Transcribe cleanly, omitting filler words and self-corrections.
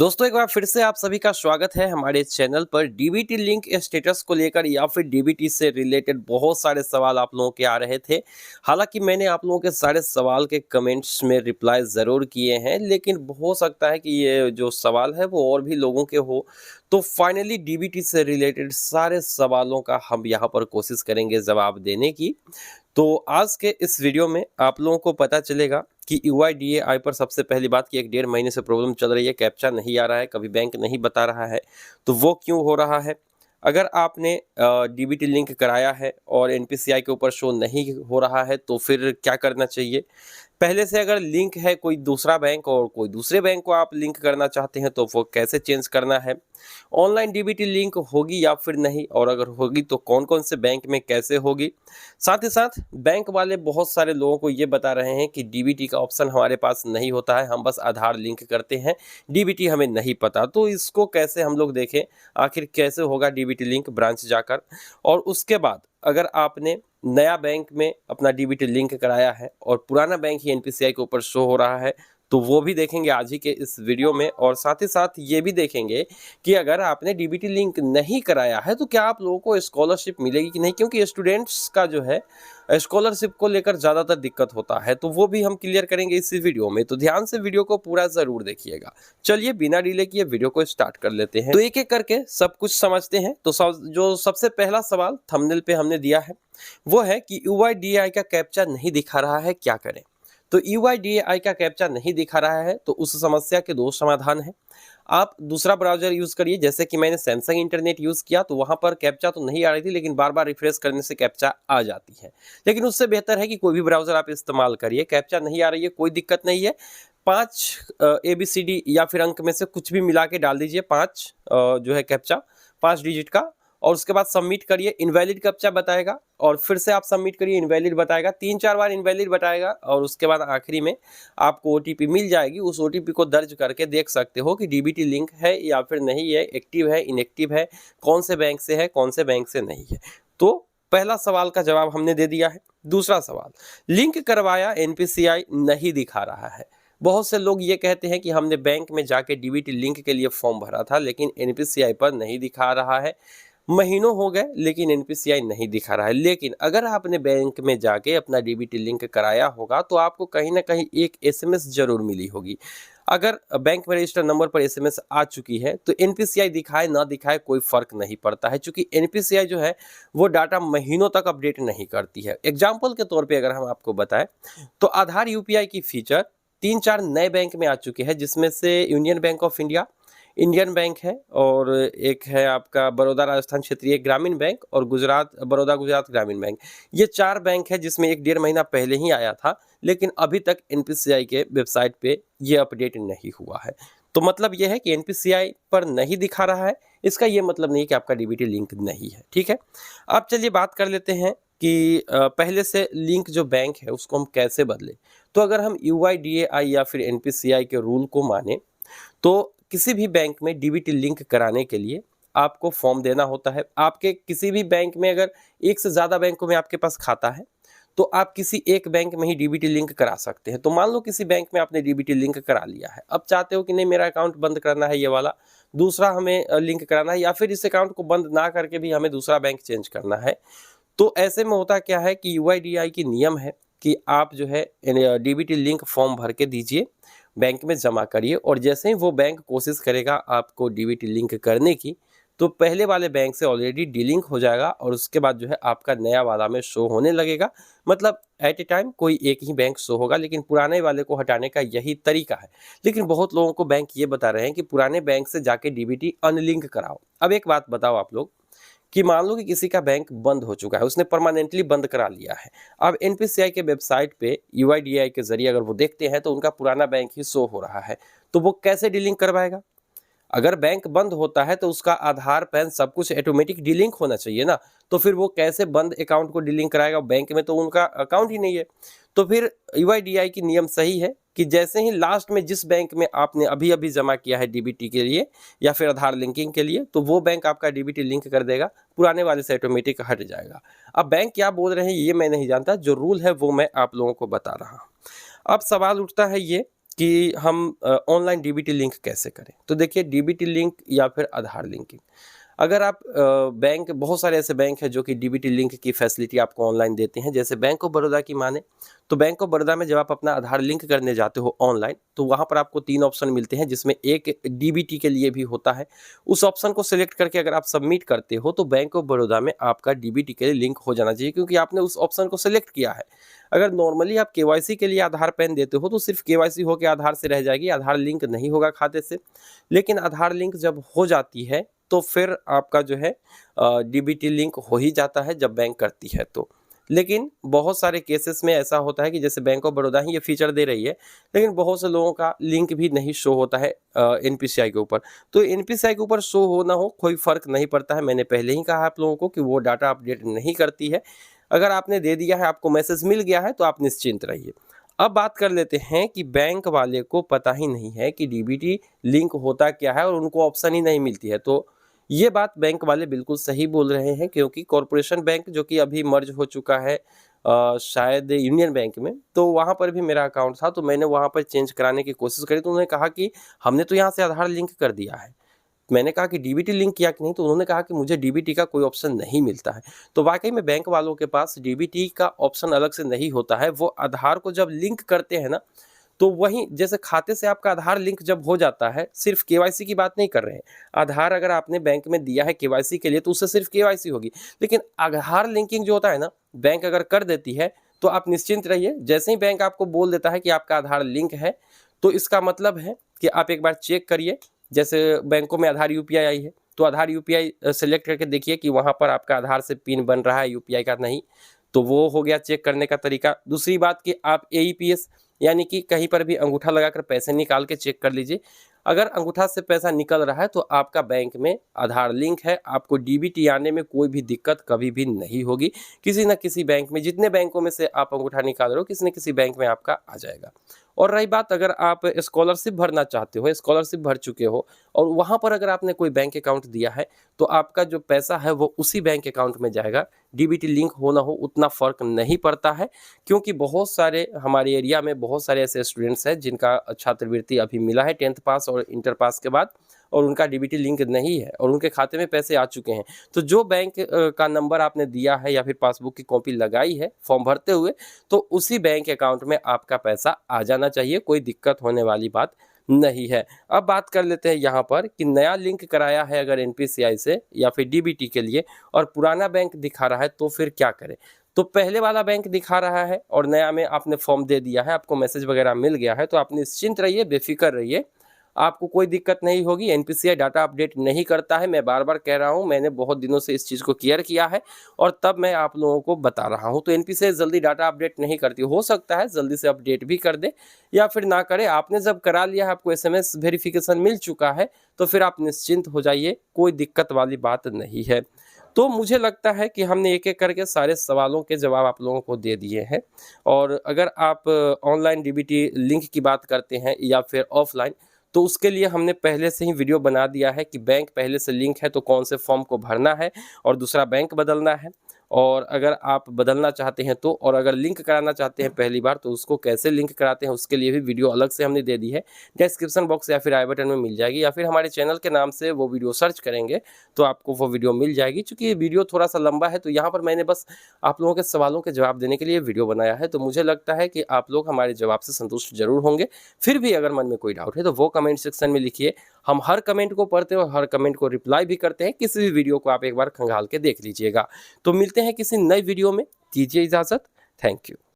दोस्तों एक बार फिर से आप सभी का स्वागत है हमारे चैनल पर। डीबीटी लिंक स्टेटस को लेकर या फिर डीबीटी से रिलेटेड बहुत सारे सवाल आप लोगों के आ रहे थे। हालांकि मैंने आप लोगों के सारे सवाल के कमेंट्स में रिप्लाई ज़रूर किए हैं, लेकिन हो सकता है कि ये जो सवाल है वो और भी लोगों के हो। तो फाइनली डीबीटी से रिलेटेड सारे सवालों का हम यहाँ पर कोशिश करेंगे जवाब देने की। तो आज के इस वीडियो में आप लोगों को पता चलेगा कि यूआईडीएआई पर सबसे पहली बात कि 1-1.5 महीने से प्रॉब्लम चल रही है, कैप्चा नहीं आ रहा है, कभी बैंक नहीं बता रहा है, तो वो क्यों हो रहा है। अगर आपने डीबीटी लिंक कराया है और एनपीसीआई के ऊपर शो नहीं हो रहा है तो फिर क्या करना चाहिए। पहले से अगर लिंक है कोई दूसरा बैंक और कोई दूसरे बैंक को आप लिंक करना चाहते हैं तो वो कैसे चेंज करना है। ऑनलाइन डीबीटी लिंक होगी या फिर नहीं, और अगर होगी तो कौन कौन से बैंक में कैसे होगी। साथ ही साथ बैंक वाले बहुत सारे लोगों को ये बता रहे हैं कि डीबीटी का ऑप्शन हमारे पास नहीं होता है, हम बस आधार लिंक करते हैं, डीबीटी हमें नहीं पता। तो इसको कैसे हम लोग देखें, आखिर कैसे होगा डीबीटी लिंक ब्रांच जाकर। और उसके बाद अगर आपने नया बैंक में अपना डीबीटी लिंक कराया है और पुराना बैंक ही एनपीसीआई के ऊपर शो हो रहा है तो वो भी देखेंगे आज ही के इस वीडियो में। और साथ ही साथ ये भी देखेंगे कि अगर आपने डीबीटी लिंक नहीं कराया है तो क्या आप लोगों को स्कॉलरशिप मिलेगी कि नहीं, क्योंकि स्टूडेंट्स का जो है स्कॉलरशिप को लेकर ज़्यादातर दिक्कत होता है। तो वो भी हम क्लियर करेंगे इसी वीडियो में, तो ध्यान से वीडियो को पूरा ज़रूर देखिएगा। चलिए बिना डिले किए वीडियो को स्टार्ट कर लेते हैं। तो एक एक करके सब कुछ समझते हैं। तो जो सबसे पहला सवाल थंबनेल पे हमने दिया है वो है कि यूआईडीएआई का कैप्चा नहीं दिखा रहा है, क्या करें। तो यूआईडीएआई का कैप्चा नहीं दिखा रहा है तो उस समस्या के दो समाधान हैं। आप दूसरा ब्राउजर यूज करिए, जैसे कि मैंने सैमसंग इंटरनेट यूज किया तो वहां पर कैप्चा तो नहीं आ रही थी, लेकिन बार बार रिफ्रेश करने से कैप्चा आ जाती है। लेकिन उससे बेहतर है कि कोई भी ब्राउजर आप इस्तेमाल करिए, कैप्चा नहीं आ रही है कोई दिक्कत नहीं है। 5 ABCD या फिर अंक में से कुछ भी मिला के डाल दीजिए, 5 जो है कैप्चा 5 डिजिट का, और उसके बाद सबमिट करिए। इनवैलिड कैप्चा बताएगा और फिर से आप सबमिट करिए, इनवैलिड बताएगा, 3-4 बार इनवैलिड बताएगा और उसके बाद आखिरी में आपको ओटीपी मिल जाएगी। उस ओटीपी को दर्ज करके देख सकते हो कि डीबीटी लिंक है या फिर नहीं है, एक्टिव है इनएक्टिव है, कौन से बैंक से है कौन से बैंक से नहीं है। तो पहला सवाल का जवाब हमने दे दिया है। दूसरा सवाल, लिंक करवाया एनपीसीआई नहीं दिखा रहा है। बहुत से लोग ये कहते हैं कि हमने बैंक में जाके डीबीटी लिंक के लिए फॉर्म भरा था लेकिन एनपीसीआई पर नहीं दिखा रहा है, महीनों हो गए लेकिन एनपीसीआई नहीं दिखा रहा है। लेकिन अगर आपने बैंक में जाके अपना डीबीटी लिंक कराया होगा तो आपको कहीं ना कहीं एक एसएमएस जरूर मिली होगी। अगर बैंक में रजिस्टर नंबर पर एसएमएस आ चुकी है तो एनपीसीआई दिखाए ना दिखाए कोई फर्क नहीं पड़ता है, क्योंकि एनपीसीआई जो है वो डाटा महीनों तक अपडेट नहीं करती है। एग्जाम्पल के तौर पर अगर हम आपको बताएं तो आधार यूपीआई की फीचर 3-4 नए बैंक में आ चुके हैं, जिसमें से union bank of India, Indian bank है, और एक है आपका बड़ौदा राजस्थान क्षेत्रीय ग्रामीण बैंक, और बड़ौदा गुजरात ग्रामीण बैंक। ये 4 बैंक है जिसमें 1-1.5 महीना पहले ही आया था, लेकिन अभी तक एनपीसीआई के वेबसाइट पे ये अपडेट नहीं हुआ है। तो मतलब ये है कि एनपीसीआई पर नहीं दिखा रहा है, इसका ये मतलब नहीं कि आपका डीबीटी लिंक नहीं है। ठीक है, अब चलिए बात कर लेते हैं कि पहले से लिंक जो बैंक है उसको हम कैसे बदलें। तो अगर हम यूआईडीएआई या फिर एनपीसीआई के रूल को माने तो किसी भी बैंक में डीबीटी लिंक कराने के लिए आपको फॉर्म देना होता है। आपके किसी भी बैंक में अगर एक से ज़्यादा बैंकों में आपके पास खाता है तो आप किसी एक बैंक में ही डीबीटी लिंक करा सकते हैं। तो मान लो किसी बैंक में आपने डीबीटी लिंक करा लिया है, अब चाहते हो कि नहीं मेरा अकाउंट बंद करना है, ये वाला दूसरा हमें लिंक कराना है, या फिर इस अकाउंट को बंद ना करके भी हमें दूसरा बैंक चेंज करना है। तो ऐसे में होता क्या है कि यूआईडीएआई की नियम है कि आप जो है डीबीटी लिंक फॉर्म भर के दीजिए, बैंक में जमा करिए, और जैसे ही वो बैंक कोशिश करेगा आपको डीबीटी लिंक करने की तो पहले वाले बैंक से ऑलरेडी डीलिंक हो जाएगा और उसके बाद जो है आपका नया वाला में शो होने लगेगा। मतलब एट ए टाइम कोई एक ही बैंक शो होगा, लेकिन पुराने वाले को हटाने का यही तरीका है। लेकिन बहुत लोगों को बैंक ये बता रहे हैं कि पुराने बैंक से जाके डीबीटी अनलिंक कराओ। अब एक बात बताओ आप लोग कि मान लो कि किसी का बैंक बंद हो चुका है, उसने परमानेंटली बंद करा लिया है। अब एनपीसीआई के वेबसाइट पे यूआईडीएआई के जरिए अगर वो देखते हैं तो उनका पुराना बैंक ही शो हो रहा है, तो वो कैसे डीलिंक करवाएगा। अगर बैंक बंद होता है तो उसका आधार पैन सब कुछ ऑटोमेटिक डीलिंक होना चाहिए ना, तो फिर वो कैसे बंद अकाउंट को डीलिंक कराएगा, बैंक में तो उनका अकाउंट ही नहीं है। तो फिर यूआईडीएआई की नियम सही है कि जैसे ही लास्ट में जिस बैंक में आपने अभी अभी जमा किया है डीबीटी के लिए या फिर आधार लिंकिंग के लिए, तो वो बैंक आपका डीबीटी लिंक कर देगा, पुराने वाले से ऑटोमेटिक हट जाएगा। अब बैंक क्या बोल रहे हैं ये मैं नहीं जानता, जो रूल है वो मैं आप लोगों को बता रहा हूँ। अब सवाल उठता है ये कि हम ऑनलाइन डीबीटी लिंक कैसे करें। तो देखिए, डीबीटी लिंक या फिर आधार लिंकिंग, अगर आप बैंक, बहुत सारे ऐसे बैंक हैं जो कि डीबीटी लिंक की फैसिलिटी आपको ऑनलाइन देते हैं। जैसे बैंक ऑफ बड़ौदा की माने तो बैंक ऑफ बड़ौदा में जब आप अपना आधार लिंक करने जाते हो ऑनलाइन, तो वहाँ पर आपको 3 ऑप्शन मिलते हैं, जिसमें एक डीबीटी के लिए भी होता है। उस ऑप्शन को सिलेक्ट करके अगर आप सबमिट करते हो तो बैंक ऑफ बड़ौदा में आपका डीबीटी के लिए लिंक हो जाना चाहिए, क्योंकि आपने उस ऑप्शन को सिलेक्ट किया है। अगर नॉर्मली आप केवाईसी के लिए आधार पैन देते हो तो सिर्फ केवाईसी होकर आधार से रह जाएगी, आधार लिंक नहीं होगा खाते से। लेकिन आधार लिंक जब हो जाती है तो फिर आपका जो है डीबीटी लिंक हो ही जाता है जब बैंक करती है तो। लेकिन बहुत सारे केसेस में ऐसा होता है कि जैसे बैंक ऑफ बड़ौदा ही ये फीचर दे रही है, लेकिन बहुत से लोगों का लिंक भी नहीं शो होता है एनपीसीआई के ऊपर। तो एनपीसीआई के ऊपर शो हो ना हो कोई फ़र्क नहीं पड़ता है। मैंने पहले ही कहा आप लोगों को कि वो डाटा अपडेट नहीं करती है। अगर आपने दे दिया है, आपको मैसेज मिल गया है, तो आप निश्चिंत रहिए। अब बात कर लेते हैं कि बैंक वाले को पता ही नहीं है कि डीबीटी लिंक होता क्या है और उनको ऑप्शन ही नहीं मिलती है। तो ये बात बैंक वाले बिल्कुल सही बोल रहे हैं, क्योंकि कॉरपोरेशन बैंक जो कि अभी मर्ज हो चुका है शायद यूनियन बैंक में, तो वहाँ पर भी मेरा अकाउंट था, तो मैंने वहाँ पर चेंज कराने की कोशिश करी, तो उन्होंने कहा कि हमने तो यहाँ से आधार लिंक कर दिया है। मैंने कहा कि डीबीटी लिंक किया कि नहीं, तो उन्होंने कहा कि मुझे डीबीटी का कोई ऑप्शन नहीं मिलता है। तो वाकई में बैंक वालों के पास डीबीटी का ऑप्शन अलग से नहीं होता है। वो आधार को जब लिंक करते हैं ना, तो वहीं जैसे खाते से आपका आधार लिंक जब हो जाता है, सिर्फ केवाईसी की बात नहीं कर रहे हैं। आधार अगर आपने बैंक में दिया है केवाईसी के लिए तो उससे सिर्फ केवाईसी होगी। लेकिन आधार लिंकिंग जो होता है ना, बैंक अगर कर देती है तो आप निश्चिंत रहिए। जैसे ही बैंक आपको बोल देता है कि आपका आधार लिंक है, तो इसका मतलब है कि आप एक बार चेक करिए। जैसे बैंकों में आधार यूपीआई आई है, तो आधार यूपीआई सेलेक्ट करके देखिए कि वहाँ पर आपका आधार से पिन बन रहा है यूपीआई का, नहीं तो वो हो गया चेक करने का तरीका। दूसरी बात कि आप एईपीएस यानी कि कहीं पर भी अंगूठा लगाकर पैसे निकाल के चेक कर लीजिए। अगर अंगूठा से पैसा निकल रहा है तो आपका बैंक में आधार लिंक है, आपको डीबीटी आने में कोई भी दिक्कत कभी भी नहीं होगी। किसी न किसी बैंक में, जितने बैंकों में से आप अंगूठा निकाल रहे हो, किसी न किसी बैंक में आपका आ जाएगा। और रही बात, अगर आप स्कॉलरशिप भरना चाहते हो, स्कॉलरशिप भर चुके हो और वहाँ पर अगर आपने कोई बैंक अकाउंट दिया है, तो आपका जो पैसा है वो उसी बैंक अकाउंट में जाएगा। डीबीटी लिंक हो ना हो उतना फ़र्क नहीं पड़ता है, क्योंकि बहुत सारे हमारे एरिया में बहुत सारे ऐसे स्टूडेंट्स हैं जिनका छात्रवृत्ति अभी मिला है 10th पास और इंटर पास के बाद, और उनका डीबीटी लिंक नहीं है और उनके खाते में पैसे आ चुके हैं। तो जो बैंक का नंबर आपने दिया है या फिर पासबुक की कॉपी लगाई है फॉर्म भरते हुए, तो उसी बैंक अकाउंट में आपका पैसा आ जाना चाहिए, कोई दिक्कत होने वाली बात नहीं है। अब बात कर लेते हैं यहाँ पर कि नया लिंक कराया है अगर एनपीसीआई से या फिर डीबीटी के लिए और पुराना बैंक दिखा रहा है, तो फिर क्या करें। तो पहले वाला बैंक दिखा रहा है और नया में आपने फॉर्म दे दिया है, आपको मैसेज वगैरह मिल गया है, तो आप निश्चिंत रहिए, बेफिक्र रहिए, आपको कोई दिक्कत नहीं होगी। एनपीसीआई डाटा अपडेट नहीं करता है, मैं बार बार कह रहा हूँ, मैंने बहुत दिनों से इस चीज़ को क्लियर किया है और तब मैं आप लोगों को बता रहा हूँ। तो एनपीसीआई जल्दी डाटा अपडेट नहीं करती, हो सकता है जल्दी से अपडेट भी कर दे या फिर ना करे। आपने जब करा लिया है, आपको एसएमएस वेरिफिकेशन मिल चुका है, तो फिर आप निश्चिंत हो जाइए, कोई दिक्कत वाली बात नहीं है। तो मुझे लगता है कि हमने एक एक करके सारे सवालों के जवाब आप लोगों को दे दिए हैं। और अगर आप ऑनलाइन डीबीटी लिंक की बात करते हैं या फिर ऑफलाइन, तो उसके लिए हमने पहले से ही वीडियो बना दिया है कि बैंक पहले से लिंक है तो कौन से फॉर्म को भरना है और दूसरा बैंक बदलना है, और अगर आप बदलना चाहते हैं तो, और अगर लिंक कराना चाहते हैं पहली बार तो उसको कैसे लिंक कराते हैं उसके लिए भी वीडियो अलग से हमने दे दी है। डिस्क्रिप्शन बॉक्स या फिर आई बटन में मिल जाएगी, या फिर हमारे चैनल के नाम से वो वीडियो सर्च करेंगे तो आपको वो वीडियो मिल जाएगी। चूँकि ये वीडियो थोड़ा सा लंबा है तो यहाँ पर मैंने बस आप लोगों के सवालों के जवाब देने के लिए वीडियो बनाया है। तो मुझे लगता है कि आप लोग हमारे जवाब से संतुष्ट जरूर होंगे। फिर भी अगर मन में कोई डाउट है तो वो कमेंट सेक्शन में लिखिए, हम हर कमेंट को पढ़ते हैं और हर कमेंट को रिप्लाई भी करते हैं। किसी भी वीडियो को आप एक बार खंगाल के देख लीजिएगा। तो मिलते हैं किसी नई वीडियो में, दीजिए इजाज़त। Thank you.